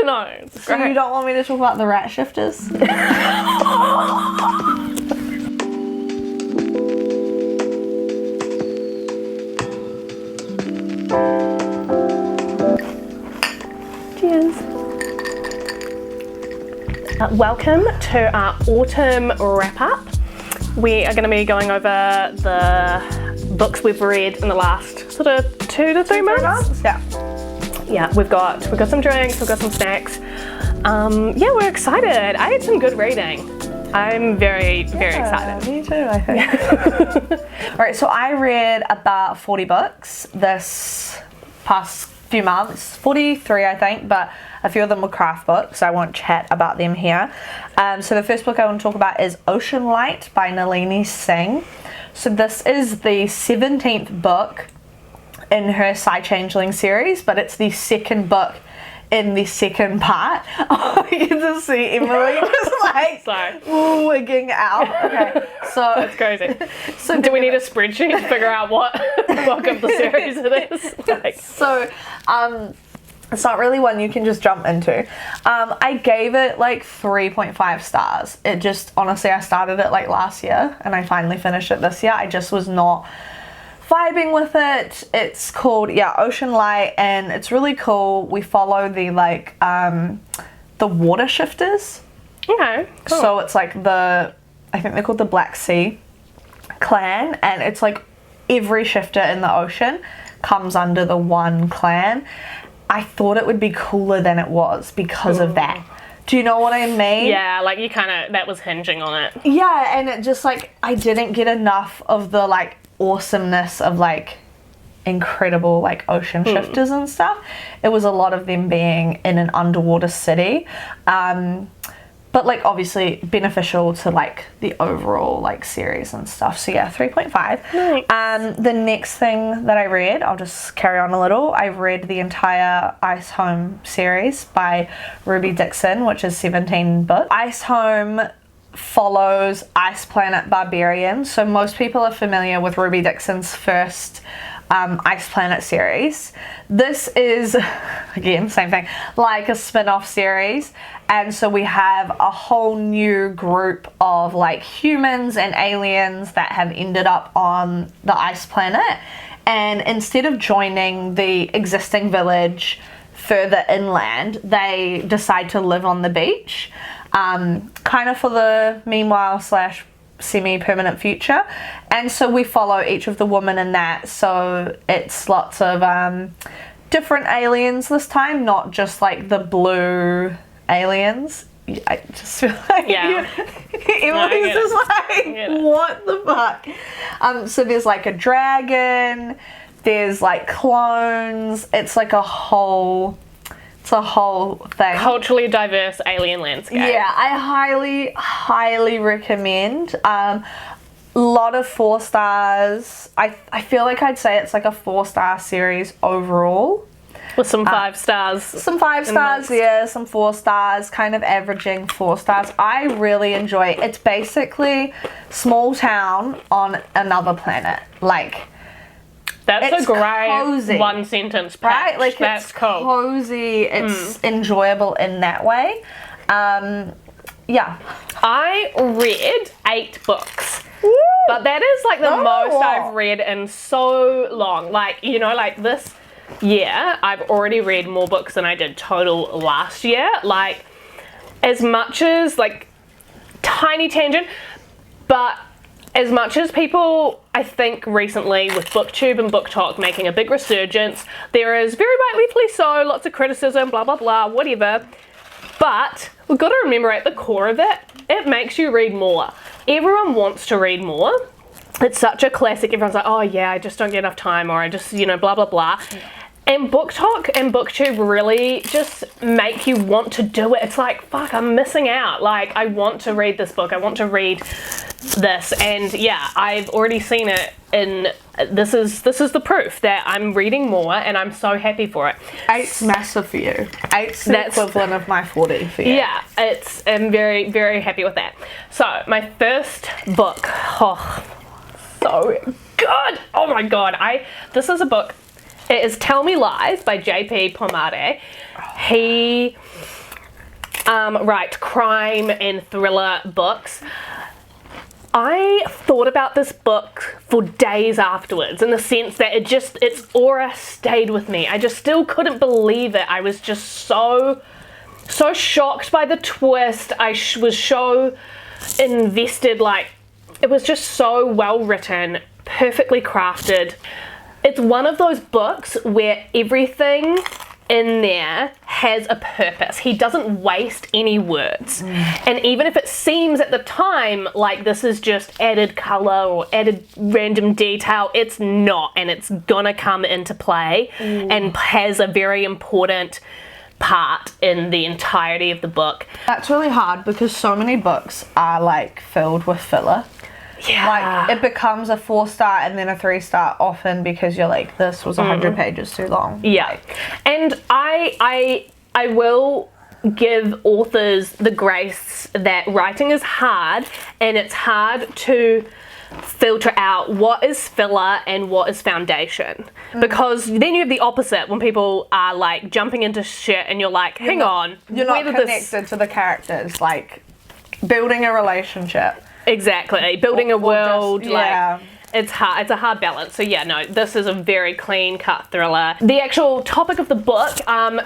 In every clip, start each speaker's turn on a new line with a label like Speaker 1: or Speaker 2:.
Speaker 1: No, it's
Speaker 2: So
Speaker 1: great.
Speaker 2: you don't want me to talk about the rat shifters?
Speaker 1: Cheers. Welcome to our autumn wrap-up. We are going to be going over the books we've read in the last sort of 2 to 3 months. Yeah, we've got some drinks, we've got some snacks. Yeah, we're excited. I had some good reading. I'm very excited.
Speaker 2: Me too, I think. Alright, so I read about 40 books this past few months. 43, I think, but a few of them were craft books, so I won't chat about them here. So the first book I want to talk about is Ocean Light by Nalini Singh. So this is the 17th book in her Side Changeling series, but it's the second book in the second part. Oh, you can just see Emily just like wigging out. Okay, so
Speaker 1: That's crazy. So do we need a spreadsheet to figure out what book of the series it is? Like,
Speaker 2: so it's not really one you can just jump into. I gave it like 3.5 stars. It just, honestly, I started it like last year and I finally finished it this year. I just was not vibing with it. It's called Ocean Light, and it's really cool. We follow the the water shifters.
Speaker 1: okay, cool.
Speaker 2: So it's like I think they're called the Black Sea clan, and it's like every shifter in the ocean comes under the one clan. I thought it would be cooler than it was because of that. Do you know what I mean?
Speaker 1: Yeah, like you that was hinging on it.
Speaker 2: Yeah, and it just like, I didn't get enough of the like awesomeness of like incredible like ocean shifters and stuff. It was a lot of them being in an underwater city. But like obviously beneficial to like the overall like series and stuff. So yeah, 3.5.
Speaker 1: Nice.
Speaker 2: The next thing that I read, I'll just carry on a little. I read the entire Ice Home series by Ruby Dixon, which is 17 books. Ice Home follows Ice Planet Barbarian. So most people are familiar with Ruby Dixon's first Ice Planet series. This is, again, same thing, like a spin-off series. And so we have a whole new group of like humans and aliens that have ended up on the Ice Planet. And instead of joining the existing village further inland, they decide to live on the beach. Kind of for the meanwhile / semi-permanent future, and so we follow each of the women in that. So it's lots of different aliens this time, not just like the blue aliens. I just feel like everyone's just like, what the fuck? So there's like a dragon, there's like clones. It's like a whole thing.
Speaker 1: Culturally diverse alien landscape.
Speaker 2: Yeah, I highly recommend. Lot of 4 stars. I feel like I'd say it's like a 4-star series overall.
Speaker 1: With some 5 stars.
Speaker 2: Some 5 stars, yeah, some 4 stars, kind of averaging 4 stars. I really enjoy it. It's basically small town on another planet. Like,
Speaker 1: that's a great
Speaker 2: cozy,
Speaker 1: one sentence pitch.
Speaker 2: right? Like,
Speaker 1: that's
Speaker 2: it's
Speaker 1: cool.
Speaker 2: cozy. It's enjoyable in that way. Yeah.
Speaker 1: I read 8 books.
Speaker 2: Woo!
Speaker 1: But that is like the most I've read in so long. Like, you know, like this year, I've already read more books than I did total last year. Like, as much as, like, tiny tangent, but as much as people, I think recently with BookTube and BookTok making a big resurgence, there is very rightly so, lots of criticism, blah, blah, blah, whatever. But we've got to remember at the core of it, it makes you read more. Everyone wants to read more. It's such a classic. Everyone's like, oh yeah, I just don't get enough time, or I just, you know, blah, blah, blah. And BookTok and BookTube really just make you want to do it. It's like, fuck, I'm missing out. Like, I want to read this book. I want to read this. And yeah, I've already seen it in, this is the proof that I'm reading more and I'm so happy for it.
Speaker 2: 8's massive for you. 8's the equivalent of my 40 for you.
Speaker 1: Yeah, I'm very, very happy with that. So, my first book, so good. Oh my God. This is a book. It is Tell Me Lies by J.P. Pomare. He Right, crime and thriller books. I thought about this book for days afterwards, in the sense that its aura stayed with me. I just still couldn't believe it. I was just so shocked by the twist. I was so invested, like, it was just so well written, perfectly crafted. It's one of those books where everything in there has a purpose. He doesn't waste any words. And even if it seems at the time like this is just added color or added random detail, it's not, and it's gonna come into play and has a very important part in the entirety of the book.
Speaker 2: That's really hard because so many books are like filled with filler.
Speaker 1: Yeah.
Speaker 2: Like, it becomes a 4-star and then a 3-star often because you're like, this was 100 pages too long.
Speaker 1: Yeah. And I will give authors the grace that writing is hard, and it's hard to filter out what is filler and what is foundation, because then you have the opposite when people are like jumping into shit and you're like, hang on,
Speaker 2: you're not connected to the characters, like building a relationship.
Speaker 1: Exactly, building a world,
Speaker 2: yeah.
Speaker 1: like, it's hard. It's a hard balance. So yeah, no, this is a very clean-cut thriller. The actual topic of the book,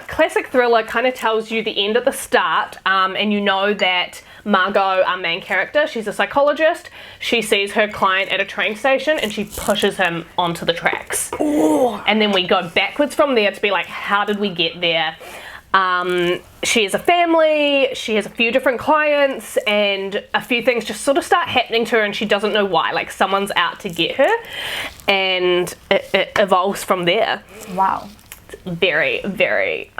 Speaker 1: classic thriller, kind of tells you the end at the start, and you know that Margot, our main character, she's a psychologist. She sees her client at a train station and she pushes him onto the tracks.
Speaker 2: Ooh.
Speaker 1: And then we go backwards from there to be like, how did we get there? She has a family, she has a few different clients, and a few things just sort of start happening to her and she doesn't know why. Like, someone's out to get her, and it evolves from there.
Speaker 2: Wow.
Speaker 1: It's very, very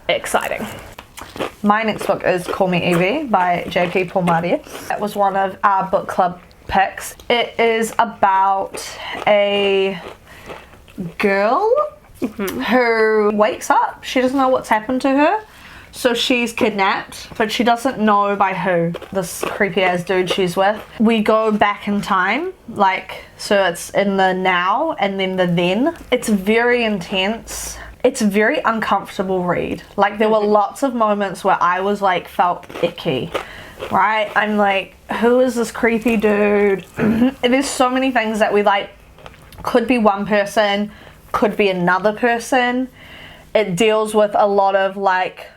Speaker 1: exciting.
Speaker 2: My next book is Call Me Evie by J.P. Pomare. It was one of our book club picks. It is about a girl who wakes up. She doesn't know what's happened to her. So she's kidnapped, but she doesn't know by who, this creepy ass dude she's with. We go back in time, like, so it's in the now and then the then. It's very intense. It's a very uncomfortable read. Like, there were lots of moments where I was like, felt icky, right? I'm like, who is this creepy dude? There's so many things that we like, could be one person, could be another person. It deals with a lot of like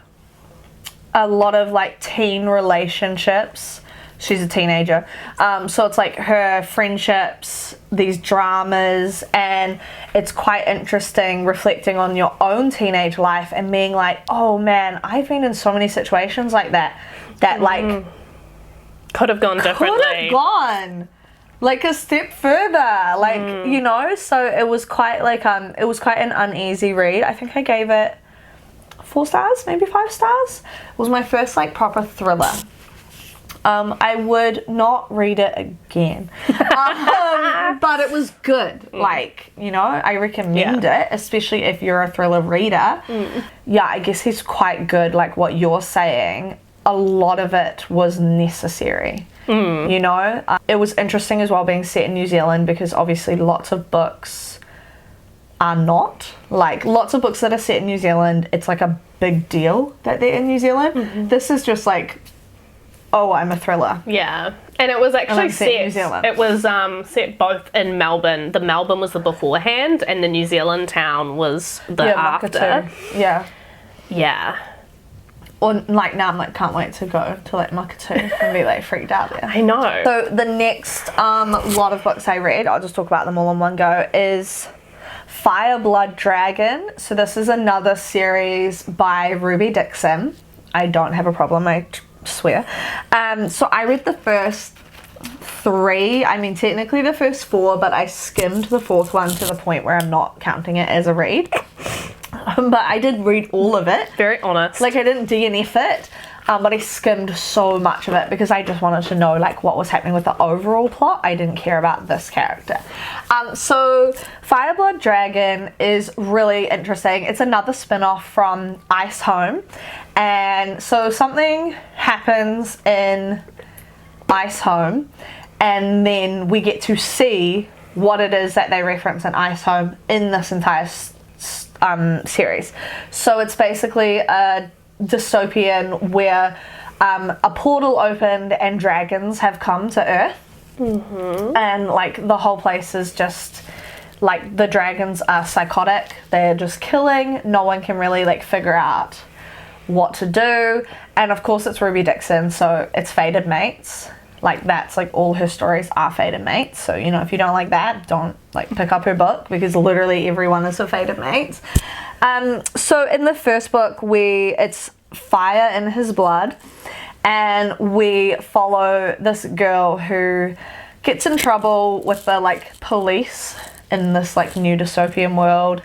Speaker 2: teen relationships. She's a teenager, so it's like her friendships, these dramas, and it's quite interesting reflecting on your own teenage life and being like, oh man, I've been in so many situations like that like
Speaker 1: could have gone differently.
Speaker 2: Could have gone like a step further, like, you know. So it was quite like it was quite an uneasy read. I think I gave it 4 stars, maybe 5 stars. It was my first like proper thriller. I would not read it again, but it was good. Like, you know, I recommend it, especially if you're a thriller reader. Yeah, I guess he's quite good. Like what you're saying, a lot of it was necessary. You know, it was interesting as well being set in New Zealand, because obviously lots of books are not. Like, lots of books that are set in New Zealand, it's like a big deal that they're in New Zealand. This is just like, oh, I'm a thriller.
Speaker 1: Yeah. And it was actually
Speaker 2: set in New Zealand.
Speaker 1: It was set both in Melbourne. The Melbourne was the beforehand, and the New Zealand town was the after.
Speaker 2: Makatu. Yeah.
Speaker 1: Yeah.
Speaker 2: Or like now I'm like, can't wait to go to like Makatu and be like freaked out there.
Speaker 1: I know.
Speaker 2: So the next lot of books I read, I'll just talk about them all in one go, is Fireblood Dragon. So this is another series by Ruby Dixon. I don't have a problem, I swear. So I read the first 3, I mean technically the first 4, but I skimmed the 4th one to the point where I'm not counting it as a read. But I did read all of it.
Speaker 1: Very honest.
Speaker 2: Like, I didn't DNF it, but I skimmed so much of it because I just wanted to know like what was happening with the overall plot. I didn't care about this character. So Fireblood Dragon is really interesting. It's another spin-off from Ice Home, and so something happens in Ice Home, and then we get to see what it is that they reference in Ice Home in this entire series. So it's basically a dystopian where a portal opened and dragons have come to Earth. And like the whole place is just like the dragons are psychotic. They're just killing. No one can really like figure out what to do. And of course it's Ruby Dixon, so it's fated mates. Like that's like all her stories are fated mates. So, you know, if you don't like that, don't like pick up her book, because literally everyone is a fated mates. So in the first book, it's fire in his blood, and we follow this girl who gets in trouble with the like police in this like new dystopian world.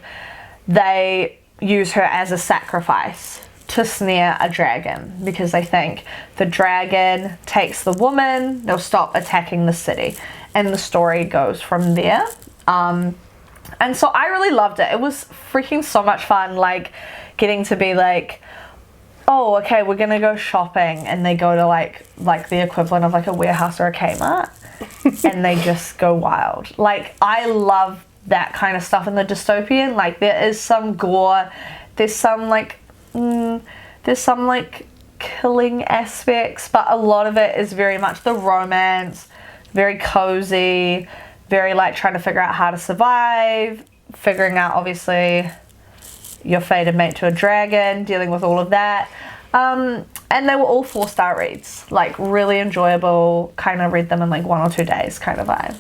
Speaker 2: They use her as a sacrifice to snare a dragon, because they think the dragon takes the woman, they'll stop attacking the city, and the story goes from there. And so I really loved it. It was freaking so much fun, like getting to be like, oh, okay, we're gonna go shopping, and they go to like the equivalent of like a warehouse or a Kmart, and they just go wild. Like I love that kind of stuff in the dystopian. Like there is some gore, there's some like killing aspects, but a lot of it is very much the romance, very cozy, very like trying to figure out how to survive, figuring out obviously your fated mate to a dragon, dealing with all of that. And they were all 4-star reads, like really enjoyable, kind of read them in like 1 or 2 days kind of vibe.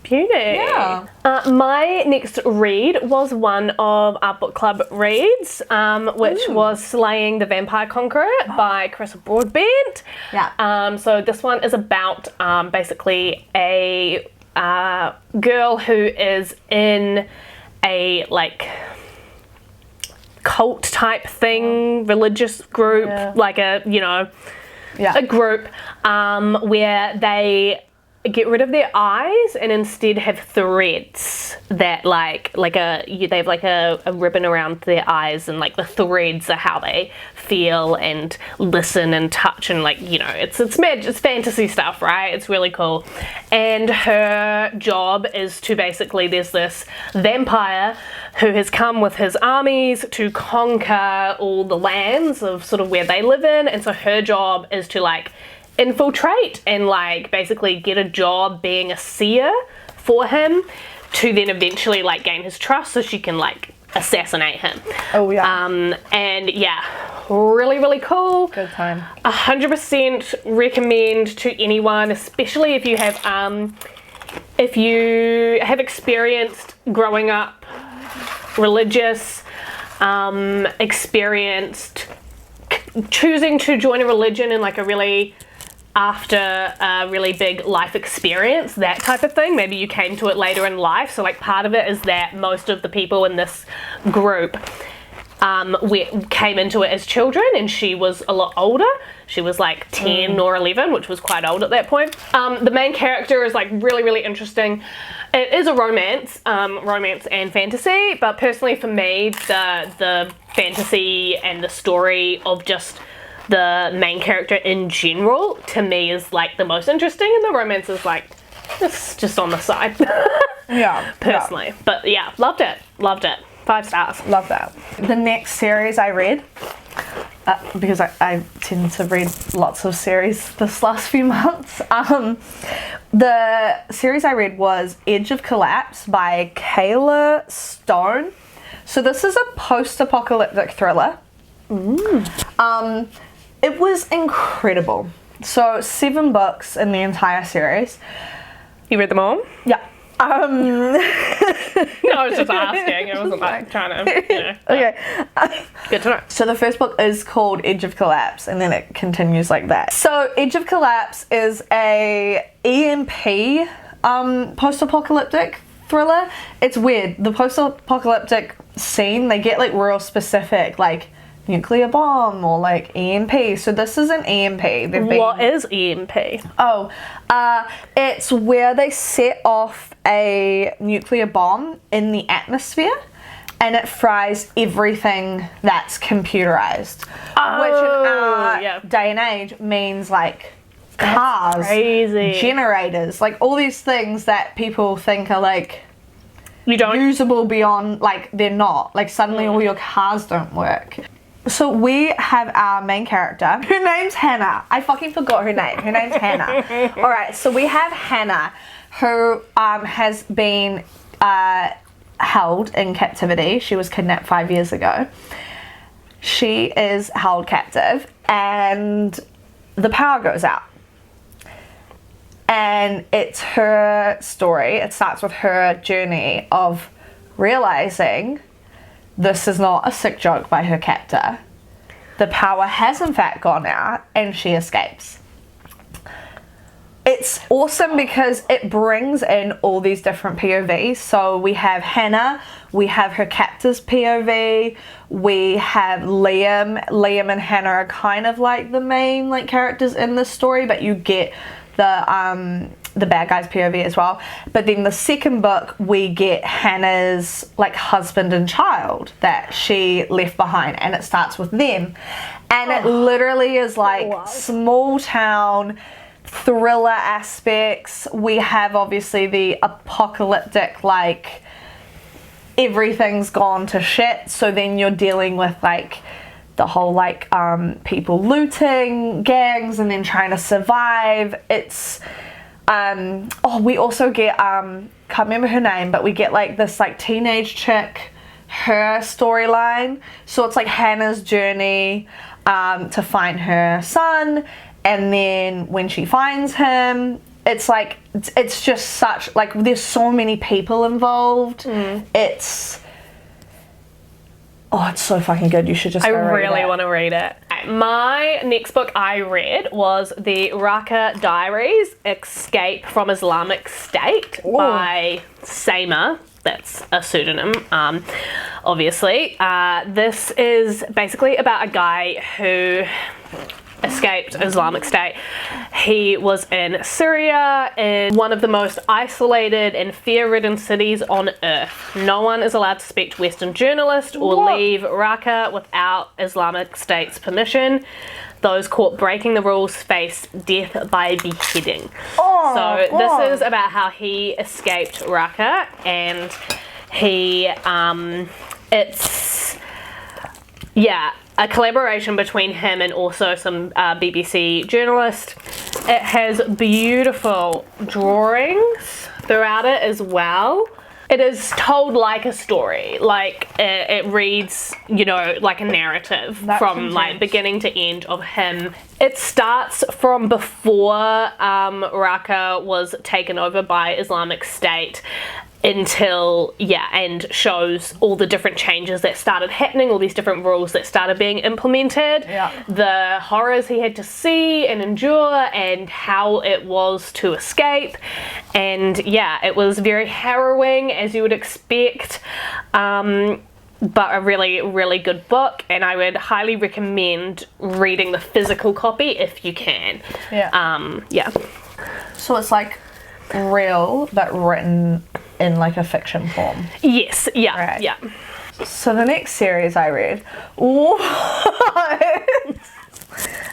Speaker 1: Beauty.
Speaker 2: Yeah.
Speaker 1: My next read was one of our book club reads, which was Slaying the Vampire Conqueror by Carissa Broadbent.
Speaker 2: Yeah.
Speaker 1: So this one is about basically a girl who is in a like cult type thing, religious group, like a, you know, a group where they get rid of their eyes and instead have threads that they have like a ribbon around their eyes, and like the threads are how they feel and listen and touch, and like, you know, it's fantasy stuff, right? It's really cool. And her job is to basically, there's this vampire who has come with his armies to conquer all the lands of sort of where they live in, and so her job is to like infiltrate and like basically get a job being a seer for him, to then eventually like gain his trust so she can like assassinate him.
Speaker 2: Oh yeah.
Speaker 1: And yeah, really, really cool.
Speaker 2: Good time.
Speaker 1: 100% recommend to anyone, especially if you have experienced growing up religious, experienced choosing to join a religion in like a really after a really big life experience, that type of thing. Maybe you came to it later in life. So like part of it is that most of the people in this group came into it as children, and she was a lot older. She was like 10 or 11, which was quite old at that point. The main character is like really, really interesting. It is a romance and fantasy, but personally for me, the fantasy and the story of just the main character in general, to me, is like the most interesting, and the romance is like, it's just on the side.
Speaker 2: Yeah.
Speaker 1: Personally.
Speaker 2: Yeah.
Speaker 1: But yeah, loved it. 5 stars.
Speaker 2: Love that. The next series I read, because I tend to read lots of series this last few months, the series I read was Edge of Collapse by Kyla Stone. So this is a post-apocalyptic thriller. It was incredible. So 7 books in the entire series.
Speaker 1: You read them all?
Speaker 2: Yeah.
Speaker 1: No, I was just asking. I wasn't like trying to, you know.
Speaker 2: Okay.
Speaker 1: Good to know.
Speaker 2: So the first book is called Edge of Collapse, and then it continues like that. So Edge of Collapse is a EMP post-apocalyptic thriller. It's weird. The post-apocalyptic scene, they get like real specific, like nuclear bomb or like EMP. So this is an EMP.
Speaker 1: What is EMP?
Speaker 2: Oh, it's where they set off a nuclear bomb in the atmosphere, and it fries everything that's computerized. Which in our day and age means like cars,
Speaker 1: crazy.
Speaker 2: Generators, like all these things that people think are like
Speaker 1: usable
Speaker 2: beyond, like they're not. Like suddenly all your cars don't work. So we have our main character. Her name's Hannah. I fucking forgot her name. Her name's Hannah. All right, so we have Hannah, who has been held in captivity. She was kidnapped 5 years ago. She is held captive, and the power goes out. And it's her story. It starts with her journey of realizing this is not a sick joke by her captor. The power has in fact gone out, and she escapes. It's awesome because it brings in all these different POVs. So we have Hannah, we have her captor's POV, we have Liam. Liam and Hannah are kind of like the main like characters in this story, but you get the bad guy's POV as well. But then the second book, we get Hannah's like husband and child that she left behind, and it starts with them. And it literally is like small town thriller aspects. We have obviously the apocalyptic, like everything's gone to shit. So then you're dealing with like the whole like people looting, gangs, and then trying to survive. It's we also get can't remember her name, but we get like this like teenage chick, her storyline. So it's like Hannah's journey to find her son, and then when she finds him, it's like it's just such like there's so many people involved. It's so fucking good. You should just go read it.
Speaker 1: I really want to read it. My next book I read was the Raqqa Diaries, Escape from Islamic State by Sama. That's a pseudonym, obviously. This is basically about a guy who escaped Islamic State. He was in Syria, in one of the most isolated and fear-ridden cities on earth. No one is allowed to speak to Western journalists or leave Raqqa without Islamic State's permission. Those caught breaking the rules face death by beheading. This is about how he escaped Raqqa, and he a collaboration between him and also some BBC journalists. It has beautiful drawings throughout it as well. It is told like a story, like it reads, like a narrative from like beginning to end of him. It starts from before Raqqa was taken over by Islamic State until, and shows all the different changes that started happening, all these different rules that started being implemented, the horrors he had to see and endure, and how it was to escape. And it was very harrowing, as you would expect, but a really, really good book, and I would highly recommend reading the physical copy if you can.
Speaker 2: So it's like real, but written in like a fiction form.
Speaker 1: Yes, yeah.
Speaker 2: So the next series I read,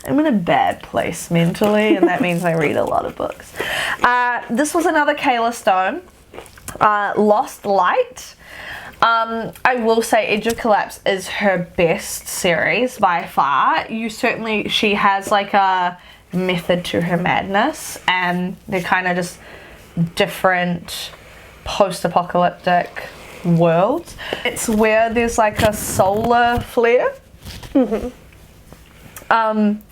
Speaker 2: I'm in a bad place mentally, and that means I read a lot of books. This was another Kyla Stone, Lost Light. I will say Edge of Collapse is her best series by far. She has like a method to her madness, and they're kind of just different post-apocalyptic worlds. It's where there's like a solar flare,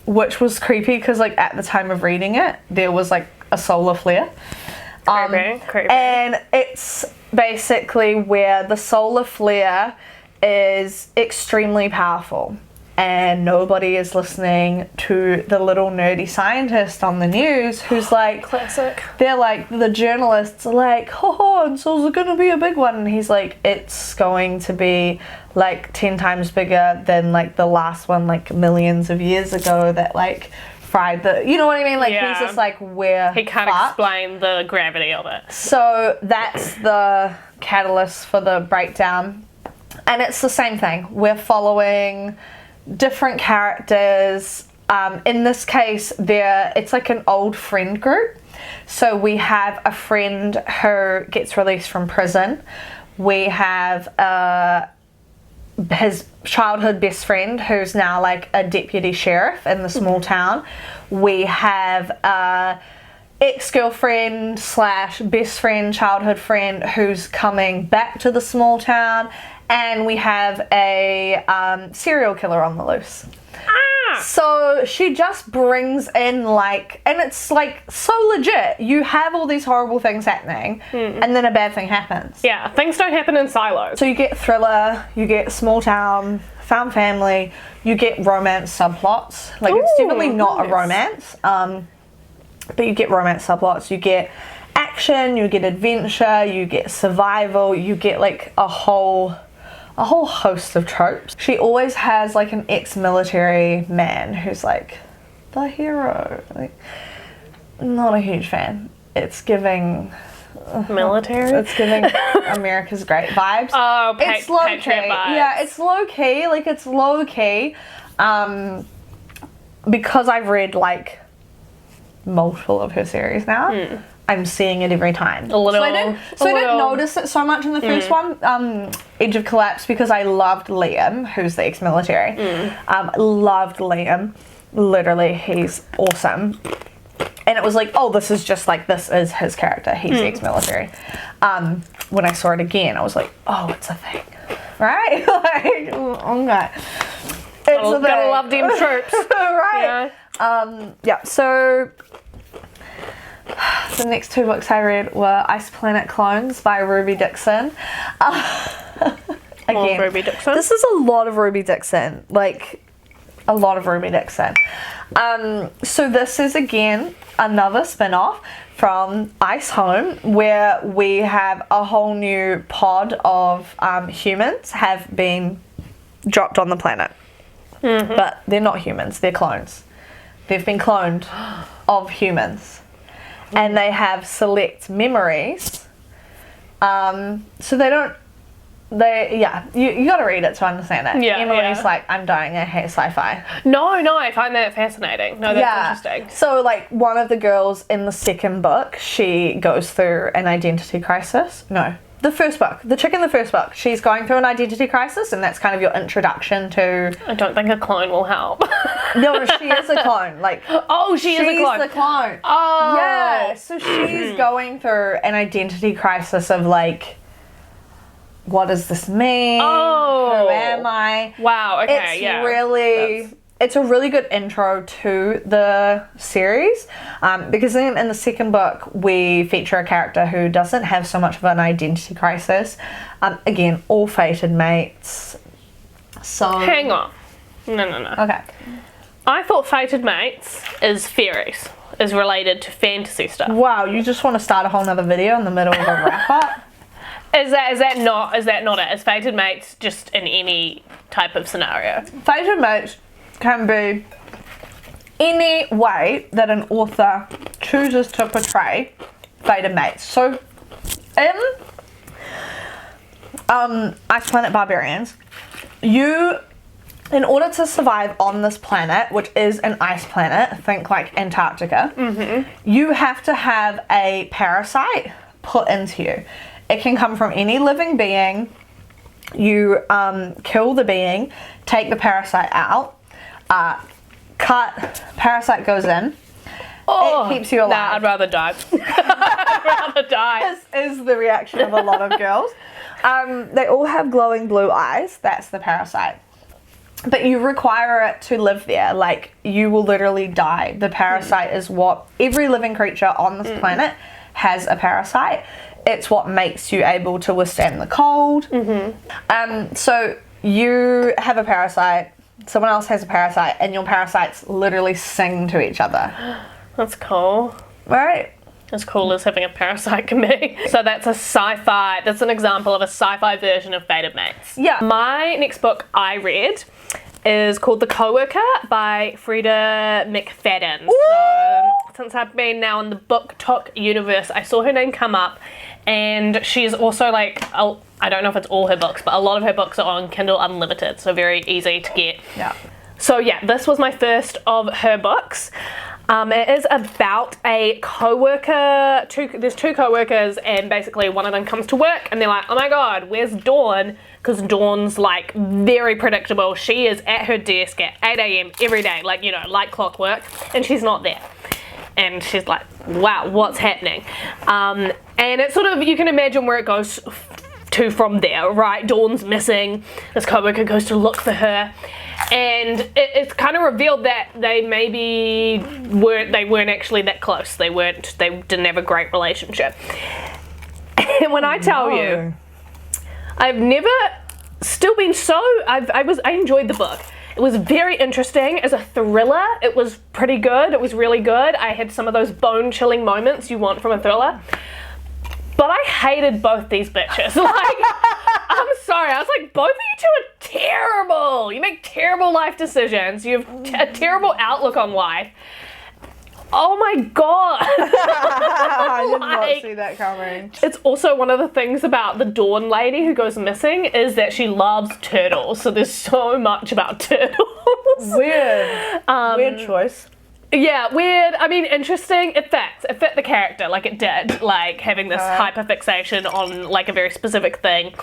Speaker 2: which was creepy because like at the time of reading it, there was like a solar flare.
Speaker 1: Creepy.
Speaker 2: And it's basically where the solar flare is extremely powerful, and nobody is listening to the little nerdy scientist on the news who's like,
Speaker 1: classic.
Speaker 2: They're like, the journalists are like, and so it's gonna be a big one, and he's like, it's going to be like 10 times bigger than like the last one, like millions of years ago, that like fried the, you know what I mean? Like he's just like,
Speaker 1: he can't explain the gravity of it.
Speaker 2: So that's the catalyst for the breakdown, and it's the same thing. We're following different characters. In this case, it's like an old friend group. So we have a friend who gets released from prison. We have a his childhood best friend, who's now like a deputy sheriff in the small town. We have ex-girlfriend / best friend, childhood friend, who's coming back to the small town, and we have a serial killer on the loose. So she just brings in like, and it's like so legit. You have all these horrible things happening, and then a bad thing happens.
Speaker 1: Yeah, things don't happen in silos.
Speaker 2: So you get thriller, you get small town, found family, you get romance subplots. Like, it's definitely not a romance, but you get romance subplots. You get action, you get adventure, you get survival, you get like a whole host of tropes. She always has like an ex-military man who's like the hero. Like, not a huge fan. It's giving
Speaker 1: military.
Speaker 2: It's giving America's Great vibes.
Speaker 1: Oh,
Speaker 2: it's low key.
Speaker 1: Patriot vibes.
Speaker 2: Yeah, it's low key. Like, it's low key. Because I've read like multiple of her series now. I'm seeing it every time. So I didn't notice it so much in the first one, Edge of Collapse, because I loved Liam, who's the ex-military. Loved Liam. Literally, he's awesome. And it was like, oh, this is his character. He's ex-military. When I saw it again, I was like, oh, it's a thing. Right? Like, okay. It's a thing.
Speaker 1: Gotta love them troops.
Speaker 2: Right? Yeah, so the next 2 books I read were Ice Planet Clones by Ruby Dixon. Again,
Speaker 1: Ruby Dixon.
Speaker 2: This is a lot of Ruby Dixon. Like, a lot of Ruby Dixon. So this is, again, another spin-off from Ice Home, where we have a whole new pod of humans have been dropped on the planet. But they're not humans, they're clones. They've been cloned of humans. And they have select memories. So they don't... you gotta read it to understand it.
Speaker 1: Yeah,
Speaker 2: Emily's like, I'm dying, I hate sci-fi.
Speaker 1: No, I find that fascinating. No, that's interesting.
Speaker 2: So, like, one of the girls in the second book, she goes through an identity crisis. No, the first book. The chick in the first book. She's going through an identity crisis, and that's kind of your introduction to...
Speaker 1: I don't think a clone will help.
Speaker 2: No, she is a clone. Like,
Speaker 1: oh, she's a clone.
Speaker 2: She's the clone.
Speaker 1: Oh.
Speaker 2: Yeah, so she's going through an identity crisis of, like... What does this mean?
Speaker 1: Oh.
Speaker 2: Who am I?
Speaker 1: Wow, okay,
Speaker 2: It's a really good intro to the series, because then in the second book we feature a character who doesn't have so much of an identity crisis. Again, all fated mates. So
Speaker 1: hang on. No.
Speaker 2: Okay.
Speaker 1: I thought Fated Mates is Furies, is related to fantasy stuff.
Speaker 2: Wow, you just want to start a whole nother video in the middle of a wrap-up?
Speaker 1: Is that not it? Is Fated Mates just in any type of scenario?
Speaker 2: Fated Mates can be any way that an author chooses to portray fated mates. So in Ice Planet Barbarians, in order to survive on this planet, which is an ice planet, think like Antarctica, you have to have a parasite put into you. It can come from any living being. You kill the being, take the parasite out, parasite goes in.
Speaker 1: Oh,
Speaker 2: it keeps you alive.
Speaker 1: Nah, I'd rather die. I'd rather die.
Speaker 2: This is the reaction of a lot of girls. They all have glowing blue eyes. That's the parasite. But you require it to live there. Like, you will literally die. The parasite is what every living creature on this planet has a parasite. It's what makes you able to withstand the cold. So you have a parasite, someone else has a parasite, and your parasites literally sing to each other.
Speaker 1: That's cool.
Speaker 2: Right?
Speaker 1: As cool as having a parasite can be. So that's an example of a sci-fi version of Fated Mates.
Speaker 2: Yeah.
Speaker 1: My next book I read is called The Coworker by Freida McFadden. So since I've been now in the BookTok universe, I saw her name come up, and she's also like, I don't know if it's all her books, but a lot of her books are on Kindle Unlimited, so very easy to get.
Speaker 2: Yeah.
Speaker 1: So yeah, this was my first of her books. It is about a co-worker. There's two co-workers, and basically one of them comes to work and they're like, oh my god, where's Dawn? because Dawn's like very predictable. She is at her desk at 8 a.m. every day, like, you know, like clockwork, and she's not there. And she's like, wow, what's happening? And it's sort of, you can imagine where it goes to from there, right? Dawn's missing. This coworker goes to look for her, and it's kind of revealed that they weren't actually that close. They didn't have a great relationship. And when I tell you, I've never still been so, I enjoyed the book. It was very interesting as a thriller. It was pretty good. It was really good. I had some of those bone-chilling moments you want from a thriller. But I hated both these bitches. Like, I'm sorry. I was like, both of you two are terrible. You make terrible life decisions. You have a terrible outlook on life. Oh my god.
Speaker 2: I did not see that coming.
Speaker 1: It's also one of the things about the Dawn lady who goes missing is that she loves turtles. So there's so much about turtles.
Speaker 2: Weird. Weird choice.
Speaker 1: Yeah, weird. I mean, interesting. It fit the character, like it did. Like having this hyper fixation on like a very specific thing.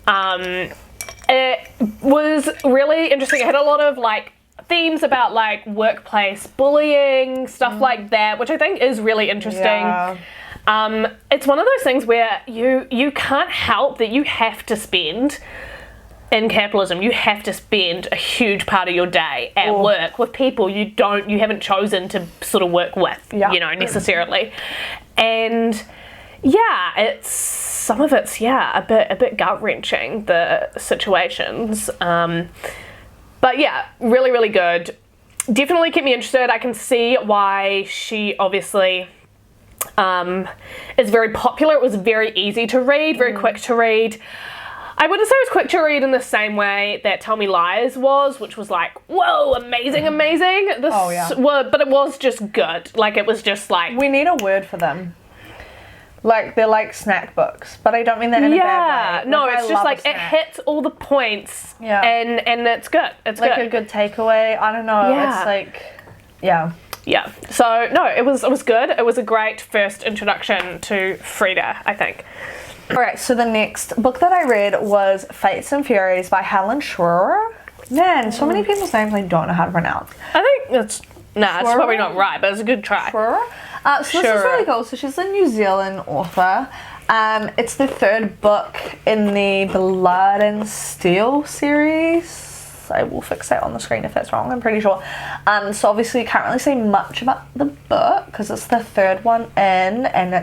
Speaker 1: It was really interesting. It had a lot of like themes about like workplace bullying, stuff like that, which I think is really interesting. Yeah. It's one of those things where you can't help that you have to spend. In capitalism, you have to spend a huge part of your day at work with people you haven't chosen to sort of work with, you know, necessarily. And yeah, some of it's a bit gut-wrenching, the situations. But yeah, really, really good. Definitely kept me interested. I can see why she obviously is very popular. It was very easy to read, very quick to read. I wouldn't say it was quick to read in the same way that Tell Me Lies was, which was like, whoa, amazing. But it was just good. Like, it was just like...
Speaker 2: We need a word for them. Like, they're like snack books, but I don't mean that in a bad way.
Speaker 1: No, it's just like, it hits all the points, and it's good. It's
Speaker 2: like
Speaker 1: good.
Speaker 2: A good takeaway. I don't know. Yeah. It's like, yeah.
Speaker 1: So, no, it was good. It was a great first introduction to Freida, I think.
Speaker 2: Alright, so the next book that I read was Fates and Furies by Helen Scheuerer. Man, so many people's names I don't know how to pronounce.
Speaker 1: I think it's probably not right, but it's a good try.
Speaker 2: Scheuerer? So this is really cool. So she's a New Zealand author. It's the third book in the Blood and Steel series. I will fix that on the screen if that's wrong, I'm pretty sure. So obviously you can't really say much about the book because it's the third one in, and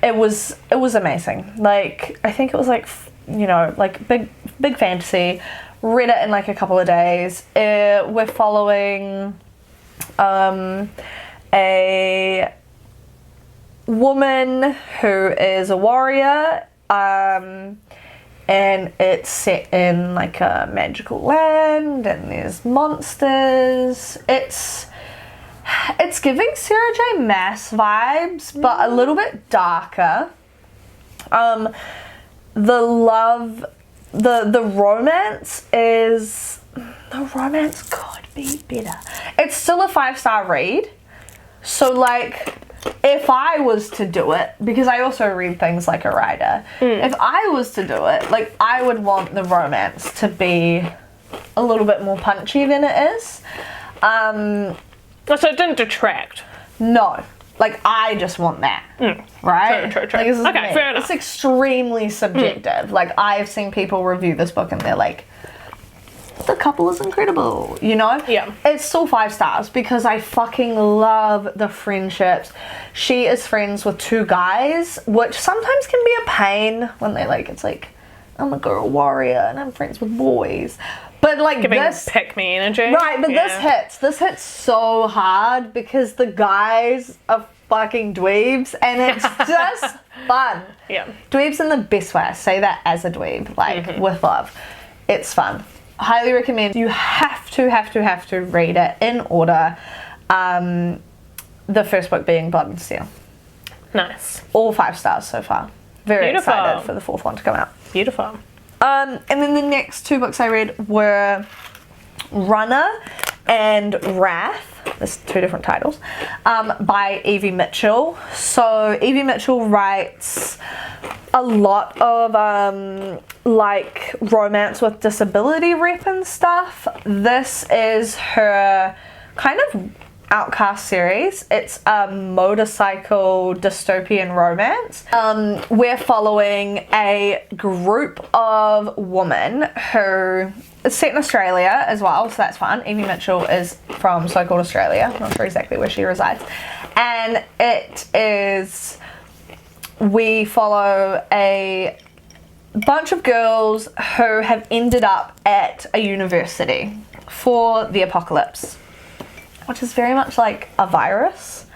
Speaker 2: it was amazing. Like, I think it was like, you know, like big fantasy. Read it in like a couple of days. We're following a woman who is a warrior, and it's set in like a magical land, and there's monsters. It's giving Sarah J. Maas vibes, but a little bit darker. The romance could be better. It's still a 5-star read. So like, if I was to do it, because I also read things like a writer, if I was to do it, like, I would want the romance to be a little bit more punchy than it is.
Speaker 1: So it didn't detract?
Speaker 2: No. Like, I just want that. Right?
Speaker 1: True.
Speaker 2: Like,
Speaker 1: Okay, fair enough.
Speaker 2: It's extremely subjective. Like, I've seen people review this book and they're like, the couple is incredible, you know?
Speaker 1: Yeah.
Speaker 2: It's still 5 stars because I fucking love the friendships. She is friends with 2 guys, which sometimes can be a pain when they like, it's like, I'm a girl warrior and I'm friends with boys. But like,
Speaker 1: giving
Speaker 2: this
Speaker 1: pick me energy.
Speaker 2: Right, but this hits so hard because the guys are fucking dweebs and it's just fun.
Speaker 1: Yeah.
Speaker 2: Dweebs in the best way. I say that as a dweeb, like with love. It's fun. Highly recommend. You have to read it in order. The first book being Blood and Steel.
Speaker 1: Nice.
Speaker 2: All 5 stars so far. Very excited for the 4th one to come out.
Speaker 1: Beautiful.
Speaker 2: And then the next 2 books I read were Runner and Wrath. There's 2 different titles. By Evie Mitchell. So Evie Mitchell writes a lot of like romance with disability rep and stuff. This is her kind of outcast series. It's a motorcycle dystopian romance. We're following a group of women who, it's set in Australia as well, so that's fun. Evie Mitchell is from so-called Australia. I'm not sure exactly where she resides. And we follow a bunch of girls who have ended up at a university for the apocalypse, which is very much like a virus.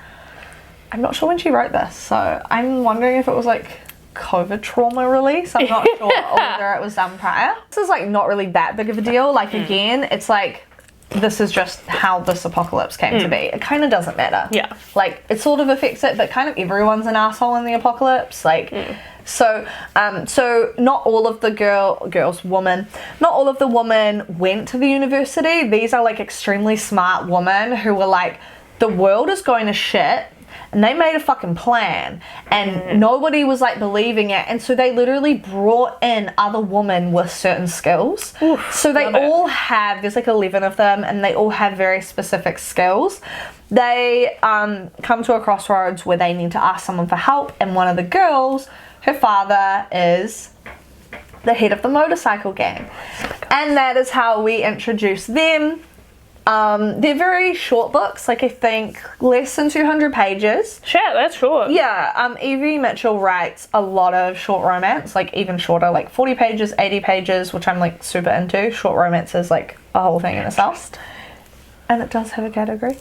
Speaker 2: I'm not sure when she wrote this, so I'm wondering if it was like COVID trauma release. I'm not sure, or whether it was done prior. This is like not really that big of a deal. Like again, it's like, this is just how this apocalypse came to be. It kind of doesn't matter.
Speaker 1: Yeah.
Speaker 2: Like, it sort of affects it, but kind of everyone's an asshole in the apocalypse. Like, so not all of the not all of the women went to the university. These are like extremely smart women who were like, the world is going to shit. And they made a fucking plan, and nobody was like believing it, and so they literally brought in other women with certain skills.
Speaker 1: Oof,
Speaker 2: so they all have, there's like 11 of them, and they all have very specific skills. They come to a crossroads where they need to ask someone for help, and one of the girls, her father is the head of the motorcycle gang, and that is how we introduce them. They're very short books, like I think less than 200 pages.
Speaker 1: Shit, that's short.
Speaker 2: Yeah, Evie Mitchell writes a lot of short romance, like even shorter, like 40 pages, 80 pages, which I'm like super into. Short romance is like a whole thing in itself. And it does have a category.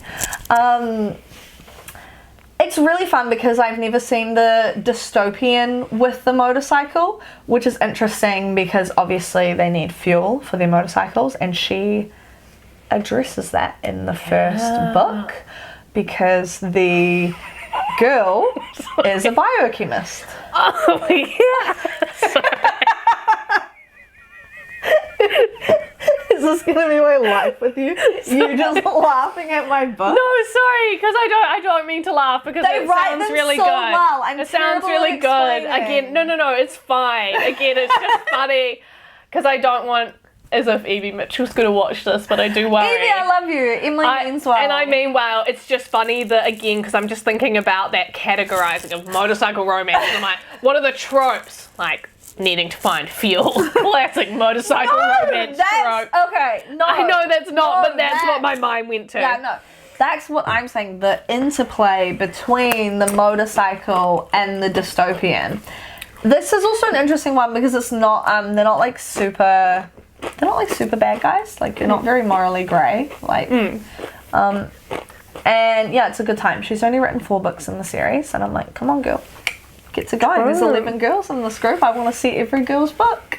Speaker 2: It's really fun because I've never seen the dystopian with the motorcycle, which is interesting because obviously they need fuel for their motorcycles, and she addresses that in the first book because the girl is a biochemist.
Speaker 1: Oh yeah.
Speaker 2: Is this gonna be my life with you? You just laughing at my book?
Speaker 1: No, sorry, because I don't mean to laugh because
Speaker 2: They
Speaker 1: it
Speaker 2: wait
Speaker 1: sounds
Speaker 2: them
Speaker 1: really
Speaker 2: so
Speaker 1: good.
Speaker 2: well.
Speaker 1: It sounds really good. Again, no, it's fine. Again, it's just funny because I don't want as if Evie Mitchell's gonna watch this, but I do worry.
Speaker 2: Evie, I love you. Emily means well.
Speaker 1: And I mean well. It's just funny that, again, because I'm just thinking about that categorizing of motorcycle romance. I'm like, what are the tropes? Like, needing to find fuel. Classic motorcycle romance trope.
Speaker 2: Okay, no.
Speaker 1: I know that's not, but that's what my mind went to.
Speaker 2: Yeah, no. That's what I'm saying, the interplay between the motorcycle and the dystopian. This is also an interesting one because it's not, they're not like super bad guys. Like, they're not very morally grey. Like, and yeah, it's a good time. She's only written 4 books in the series, and I'm like, come on, girl, get to going. There's 11 girls in this group. I want to see every girl's book.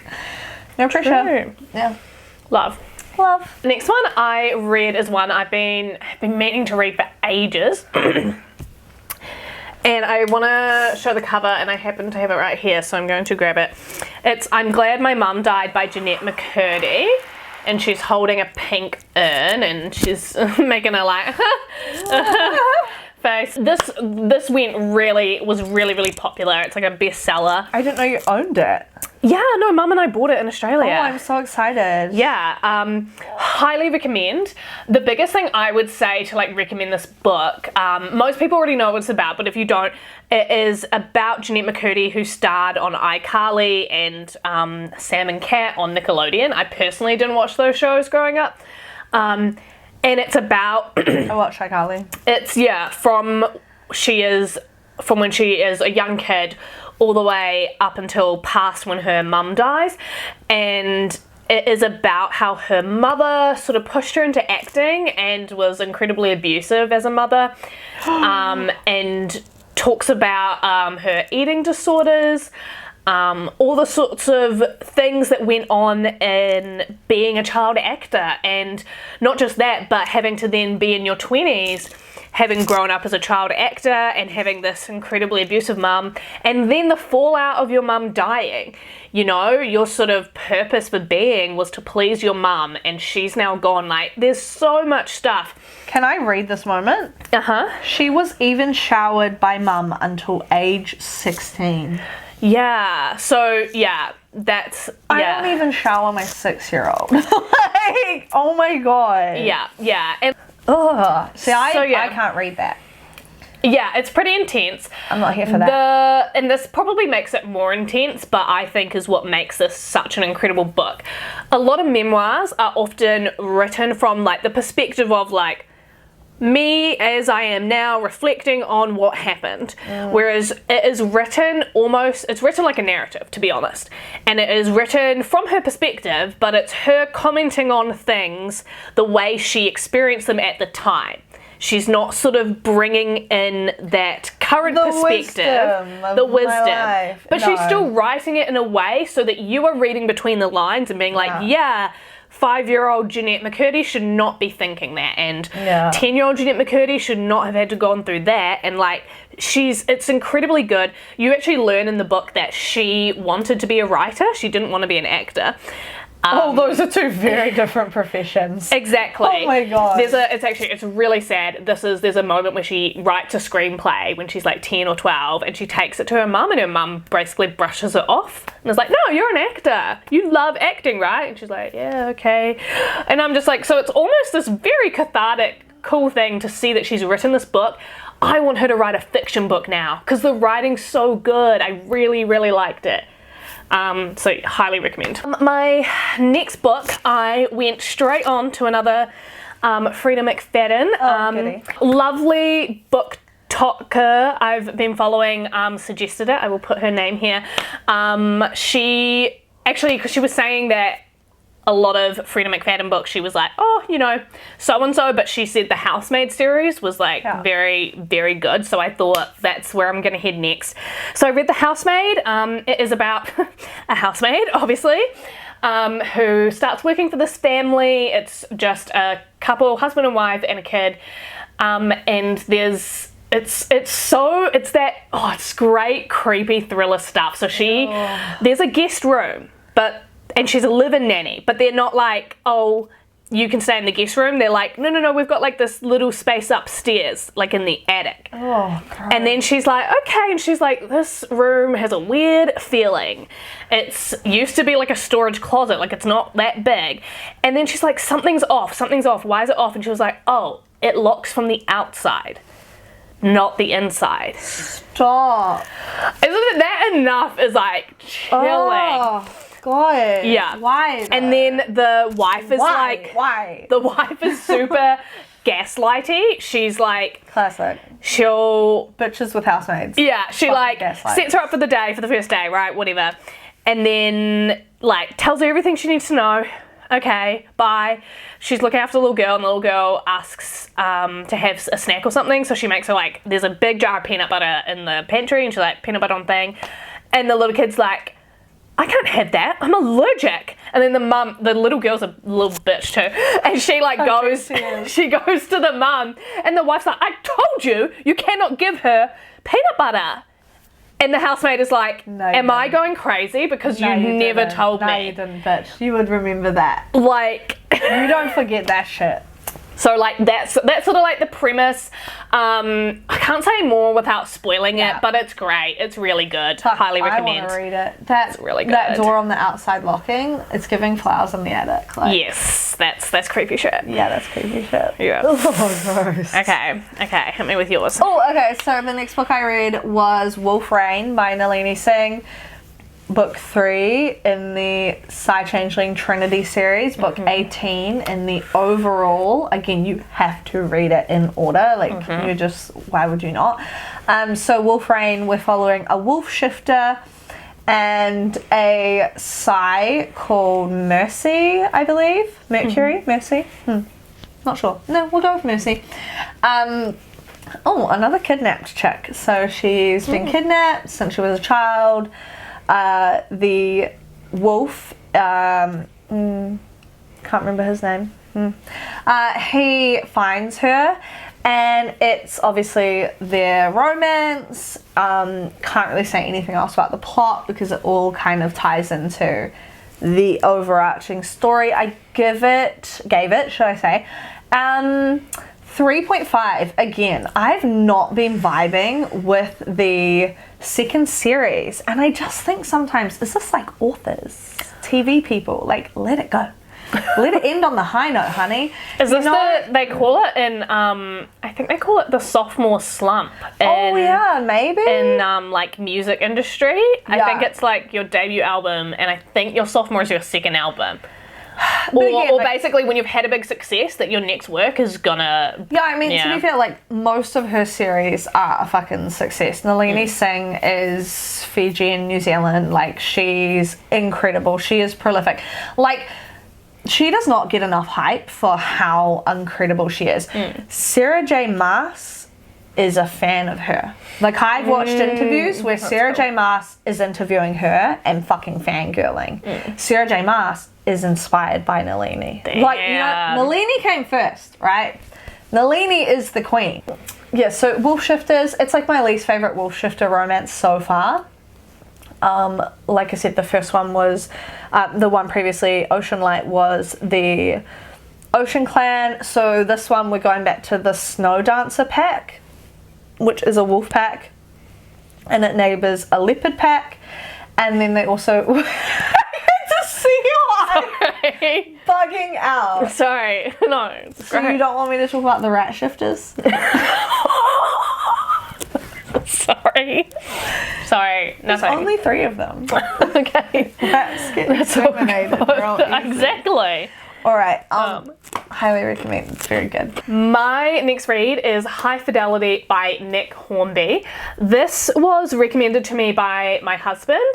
Speaker 2: No pressure.
Speaker 1: True.
Speaker 2: Yeah.
Speaker 1: Love. Next one I read is one I've been meaning to read for ages. And I want to show the cover, and I happen to have it right here, so I'm going to grab it. It's I'm Glad My Mum Died by Jennette McCurdy, and she's holding a pink urn, and she's making a like face. This was really popular. It's like a bestseller.
Speaker 2: I didn't know you owned it.
Speaker 1: Yeah, no, Mum and I bought it in Australia.
Speaker 2: Oh, I'm so excited.
Speaker 1: Yeah, highly recommend. The biggest thing I would say to like recommend this book, most people already know what it's about, but if you don't, it is about Jennette McCurdy, who starred on iCarly and Sam and Cat on Nickelodeon. I personally didn't watch those shows growing up. And it's about
Speaker 2: I watched iCarly.
Speaker 1: It's from when she is a young kid all the way up until past when her mum dies, and it is about how her mother sort of pushed her into acting and was incredibly abusive as a mother, and talks about her eating disorders, all the sorts of things that went on in being a child actor, and not just that, but having to then be in your 20s, having grown up as a child actor and having this incredibly abusive mum, and then the fallout of your mum dying. You know, your sort of purpose for being was to please your mum, and she's now gone. Like, there's so much stuff.
Speaker 2: Can I read this moment?
Speaker 1: Uh-huh.
Speaker 2: She was even showered by mum until age 16.
Speaker 1: Yeah. So yeah, that's
Speaker 2: I don't even shower my 6-year-old. Like, oh my god.
Speaker 1: Yeah. And
Speaker 2: ugh. See,
Speaker 1: yeah.
Speaker 2: I can't read that.
Speaker 1: Yeah, it's pretty intense.
Speaker 2: I'm not here for that.
Speaker 1: And this probably makes it more intense, but I think is what makes this such an incredible book. A lot of memoirs are often written from like the perspective of like me as I am now reflecting on what happened. Whereas it is written it's written like a narrative, to be honest. And it is written from her perspective, but it's her commenting on things the way she experienced them at the time. She's not sort of bringing in that current perspective, the wisdom, but she's still writing it in a way so that you are reading between the lines and being like, 5-year-old Jennette McCurdy should not be thinking that, and 10-year-old Jennette McCurdy should not have had to go through that, and like it's incredibly good. You actually learn in the book that she wanted to be a writer, she didn't want to be an actor.
Speaker 2: Those are two very different professions.
Speaker 1: Exactly.
Speaker 2: Oh my god.
Speaker 1: It's really sad. There's a moment where she writes a screenplay when she's like 10 or 12, and she takes it to her mum, and her mum basically brushes it off and is like, no, you're an actor. You love acting, right? And she's like, yeah, okay. And I'm just like, so it's almost this very cathartic, cool thing to see that she's written this book. I want her to write a fiction book now because the writing's so good. I really, really liked it. So highly recommend. My next book, I went straight on to another Freida McFadden. Lovely book talker I've been following suggested it. I will put her name here. She actually, because she was saying that a lot of Freida McFadden books, she was like, oh, you know, so-and-so, but she said the Housemaid series was like very, very good. So I thought that's where I'm going to head next. So I read The Housemaid. It is about a housemaid, obviously, who starts working for this family. It's just a couple, husband and wife and a kid. And it's great, creepy thriller stuff. So there's a guest room, and she's a live-in nanny, but they're not like, oh, you can stay in the guest room. They're like, no, we've got like this little space upstairs, like in the attic.
Speaker 2: Oh, God.
Speaker 1: And then she's like, okay, and she's like, this room has a weird feeling. It's used to be like a storage closet, like it's not that big. And then she's like, something's off, why is it off? And she was like, oh, it locks from the outside, not the inside.
Speaker 2: Stop.
Speaker 1: Isn't that enough is like chilling.
Speaker 2: Oh. God.
Speaker 1: Yeah.
Speaker 2: Why?
Speaker 1: And then the wife is
Speaker 2: Why?
Speaker 1: The wife is super gaslighty. She's like,
Speaker 2: classic.
Speaker 1: She'll
Speaker 2: bitches with housemaid's.
Speaker 1: Yeah. She like
Speaker 2: gaslight.
Speaker 1: sets her up for the day, for the first day, right? Whatever. And then like tells her everything she needs to know. Okay, bye. She's looking after the little girl, and the little girl asks to have a snack or something. So she makes her like, there's a big jar of peanut butter in the pantry, and she's like, peanut butter on thing. And the little kid's like, I can't have that, I'm allergic. And then the little girl's a little bitch too. And she like she goes to the mum, and the wife's like, I told you cannot give her peanut butter. And the housemaid is like, am I going crazy because you never told me?
Speaker 2: No, you didn't, bitch. You would remember that.
Speaker 1: Like,
Speaker 2: you don't forget that shit.
Speaker 1: So like that's sort of like the premise. I can't say more without spoiling it, but it's great. It's really good. Highly recommend.
Speaker 2: I want to read it. That's
Speaker 1: really good.
Speaker 2: That door on the outside locking, it's giving flowers in the attic. Like,
Speaker 1: yes, that's creepy shit.
Speaker 2: Yeah, that's creepy shit.
Speaker 1: Yeah.
Speaker 2: Oh, gross.
Speaker 1: Okay, hit me with yours.
Speaker 2: Oh, okay, so the next book I read was Wolf Rain by Nalini Singh. Book 3 in the Psy Changeling Trinity series, book 18 in the overall. Again, you have to read it in order, like why would you not? So Wolf Rain, we're following a wolf shifter and a Psy called Mercy, I believe. Mercy? Not sure. No, we'll go with Mercy. Another kidnapped chick. So she's been kidnapped since she was a child. The wolf, can't remember his name. He finds her, and it's obviously their romance. Can't really say anything else about the plot because it all kind of ties into the overarching story. I gave it, should I say, 3.5. Again, I've not been vibing with the second series, and I just think sometimes, is this like authors, TV people? Like, let it go. Let it end on the high note, honey.
Speaker 1: Is this they call it in, I think they call it the sophomore slump.
Speaker 2: Oh yeah, maybe.
Speaker 1: In like music industry. I think it's like your debut album, and I think your sophomore is your second album. Or basically when you've had a big success that your next work is gonna...
Speaker 2: Yeah, I mean, to be fair, like, most of her series are a fucking success. Nalini Singh is Fiji and New Zealand. Like, she's incredible. She is prolific. Like, she does not get enough hype for how incredible she is. Sarah J. Maas is a fan of her. Like, I've watched interviews where Sarah J. Maas is interviewing her and fucking fangirling. Sarah J. Maas is inspired by Nalini.
Speaker 1: Damn.
Speaker 2: Like, you know, Nalini came first, right? Nalini is the queen. Yeah, so Wolf Shifters, it's like my least favourite Wolf Shifter romance so far. Like I said, the first one was, the one previously, Ocean Light, was the Ocean Clan. So this one, we're going back to the Snow Dancer pack, which is a wolf pack, and it neighbours a leopard pack. And then they also... I had to see your eye bugging out.
Speaker 1: Sorry, no, it's
Speaker 2: So
Speaker 1: great.
Speaker 2: you don't want me to talk about the Rat Shifters?
Speaker 1: Sorry,
Speaker 2: There's
Speaker 1: nothing.
Speaker 2: only 3 of them.
Speaker 1: Okay.
Speaker 2: Rats get exterminated real easy.
Speaker 1: Exactly.
Speaker 2: Alright, highly recommend. It's very good.
Speaker 1: My next read is High Fidelity by Nick Hornby. This was recommended to me by my husband.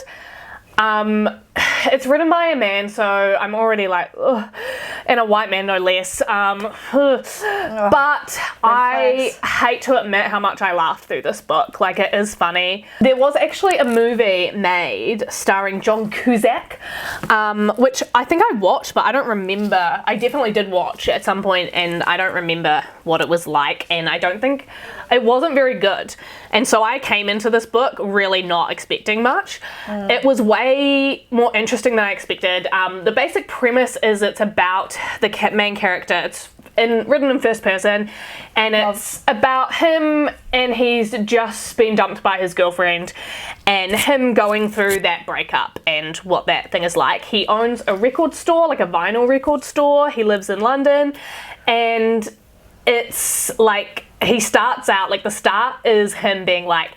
Speaker 1: It's written by a man, so I'm already like, ugh, and a white man no less. But I hate to admit how much I laughed through this book. Like, it is funny. There was actually a movie made starring John Cusack, which I think I watched, but I don't remember. I definitely did watch at some point, and I don't remember what it was like, and I don't think it wasn't very good. And so I came into this book really not expecting much. It was way more interesting than I expected. The basic premise is it's about the main character. It's written in first person, and it's about him, and he's just been dumped by his girlfriend, and him going through that breakup and what that thing is like. He owns a record store, like a vinyl record store. He lives in London, and it's like, he starts out, like, the start is him being like,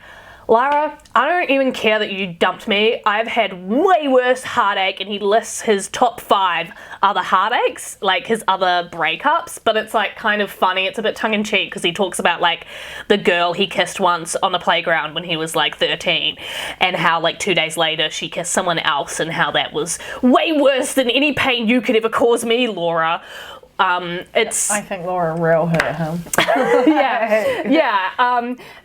Speaker 1: Lara, I don't even care that you dumped me. I've had way worse heartache, and he lists his top 5 other heartaches, like his other breakups, but it's like kind of funny. It's a bit tongue-in-cheek because he talks about like the girl he kissed once on the playground when he was like 13, and how like 2 days later she kissed someone else, and how that was way worse than any pain you could ever cause me, Laura.
Speaker 2: I think Laura real hurt him.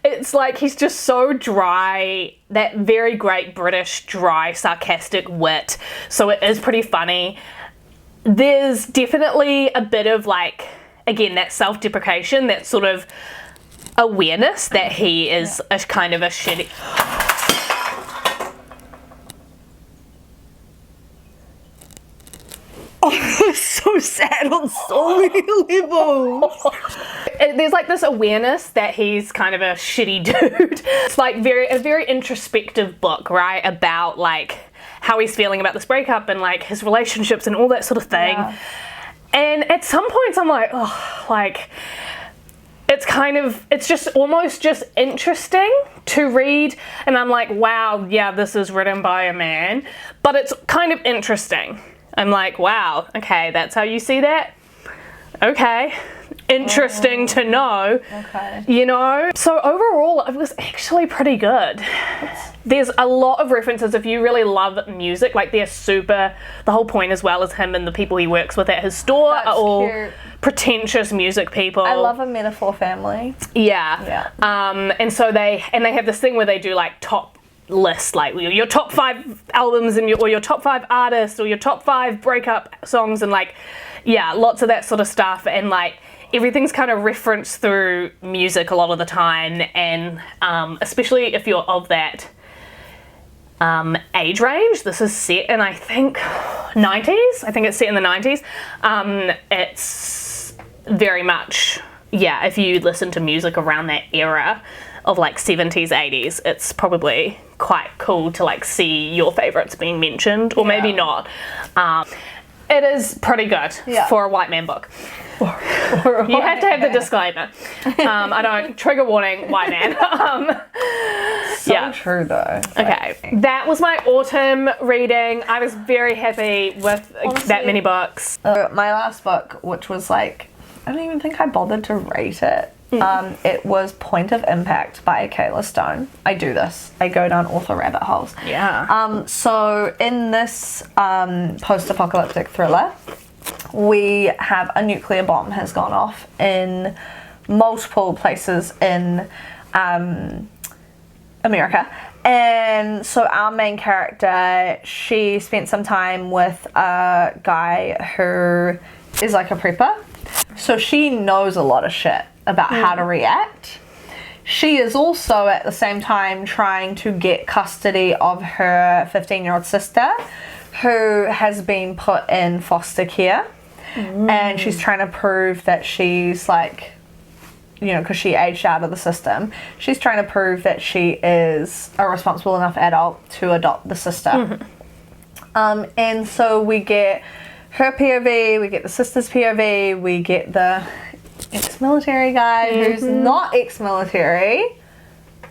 Speaker 1: It's like he's just so dry, that very great British dry sarcastic wit, so it is pretty funny. There's definitely a bit of like, again, that self-deprecation, that sort of awareness that he is a kind of a shitty...
Speaker 2: Oh, so sad on so many levels.
Speaker 1: There's like this awareness that he's kind of a shitty dude. It's like a very introspective book, right? About like how he's feeling about this breakup and like his relationships and all that sort of thing. Yeah. And at some points I'm like, oh, like, it's just almost just interesting to read, and I'm like, wow, yeah, this is written by a man, but it's kind of interesting. I'm like, wow, okay, that's how you see that? Okay, interesting to know.
Speaker 2: Okay.
Speaker 1: You know? So overall, it was actually pretty good. There's a lot of references. If you really love music, like they're super, the whole point as well as him and the people he works with at his store are all cute, pretentious music people.
Speaker 2: I love a metaphor family.
Speaker 1: Yeah. And so they have this thing where they do like top list, like your top 5 albums and or your top 5 artists or your top 5 breakup songs, and like, yeah, lots of that sort of stuff, and like everything's kind of referenced through music a lot of the time, and especially if you're of that age range. This is set in, I think, 90s. I think it's set in the 90s. It's very much yeah, if you listen to music around that era of like 70s, 80s, it's probably quite cool to like see your favourites being mentioned, or maybe not. It is pretty good for a white man book. You have to have the disclaimer. I don't, trigger warning, white man.
Speaker 2: So true though.
Speaker 1: Okay, that was my autumn reading. I was very happy with that many books.
Speaker 2: My last book, which was like, I don't even think I bothered to rate it. It was Point of Impact by Kyla Stone. I do this. I go down author rabbit holes.
Speaker 1: Yeah.
Speaker 2: So in this post-apocalyptic thriller, we have a nuclear bomb has gone off in multiple places in America. And so our main character, she spent some time with a guy who is like a prepper. So she knows a lot of shit about how to react. She is also at the same time trying to get custody of her 15-year-old sister who has been put in foster care. And she's trying to prove that she's like, you know, because she aged out of the system, she's trying to prove that she is a responsible enough adult to adopt the sister. And so we get her POV, we get the sister's POV, we get the ex-military guy who's not ex-military.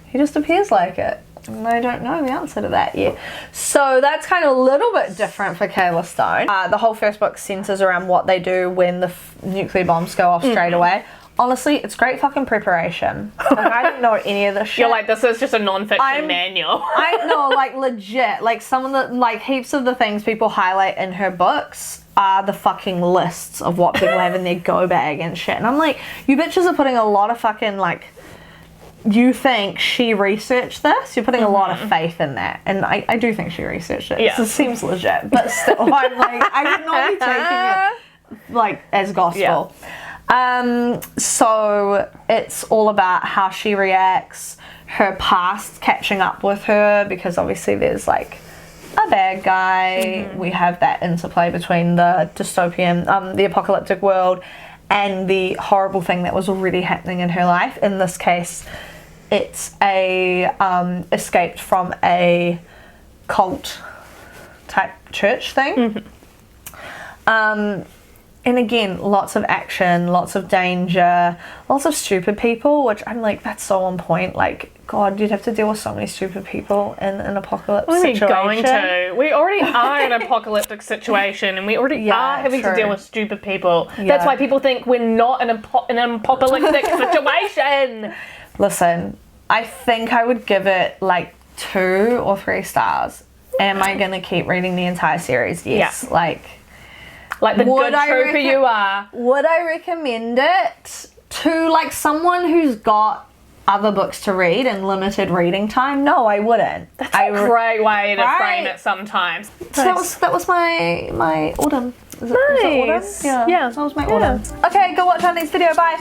Speaker 2: He just appears like it. And I don't know the answer to that yet. So that's kind of a little bit different for Kyla Stone. The whole first book centers around what they do when the nuclear bombs go off straight away. Honestly, it's great fucking preparation. Like, I didn't know any of this shit.
Speaker 1: You're like, this is just a non-fiction manual.
Speaker 2: I know, like, legit. Like, some of the, like, heaps of the things people highlight in her books are the fucking lists of what people have in their go bag and shit. And I'm like, you bitches are putting a lot of fucking, like, you think she researched this? You're putting a lot of faith in that. And I do think she researched it.
Speaker 1: Yeah.
Speaker 2: So it seems legit. But still, I'm like, I would not be taking it, like, as gospel.
Speaker 1: Yeah.
Speaker 2: So it's all about how she reacts, her past catching up with her, because obviously there's like a bad guy. We have that interplay between the dystopian, the apocalyptic world and the horrible thing that was already happening in her life. In this case, it's a escaped from a cult type church thing. And again, lots of action, lots of danger, lots of stupid people, which I'm like, that's so on point. Like, God, you'd have to deal with so many stupid people in an apocalypse situation.
Speaker 1: What are we going to? We already are in an apocalyptic situation, and we already are having to deal with stupid people. Yeah. That's why people think we're not in an apocalyptic situation.
Speaker 2: Listen, I think I would give it like 2 or 3 stars. Am I going to keep reading the entire series? Yes. Yeah.
Speaker 1: Like the good trooper you are.
Speaker 2: Would I recommend it to like someone who's got other books to read and limited reading time? No, I wouldn't.
Speaker 1: That's a great way to frame it sometimes.
Speaker 2: So that was my autumn. Is it autumn? Yeah. That was my autumn. Okay, go watch our next video. Bye.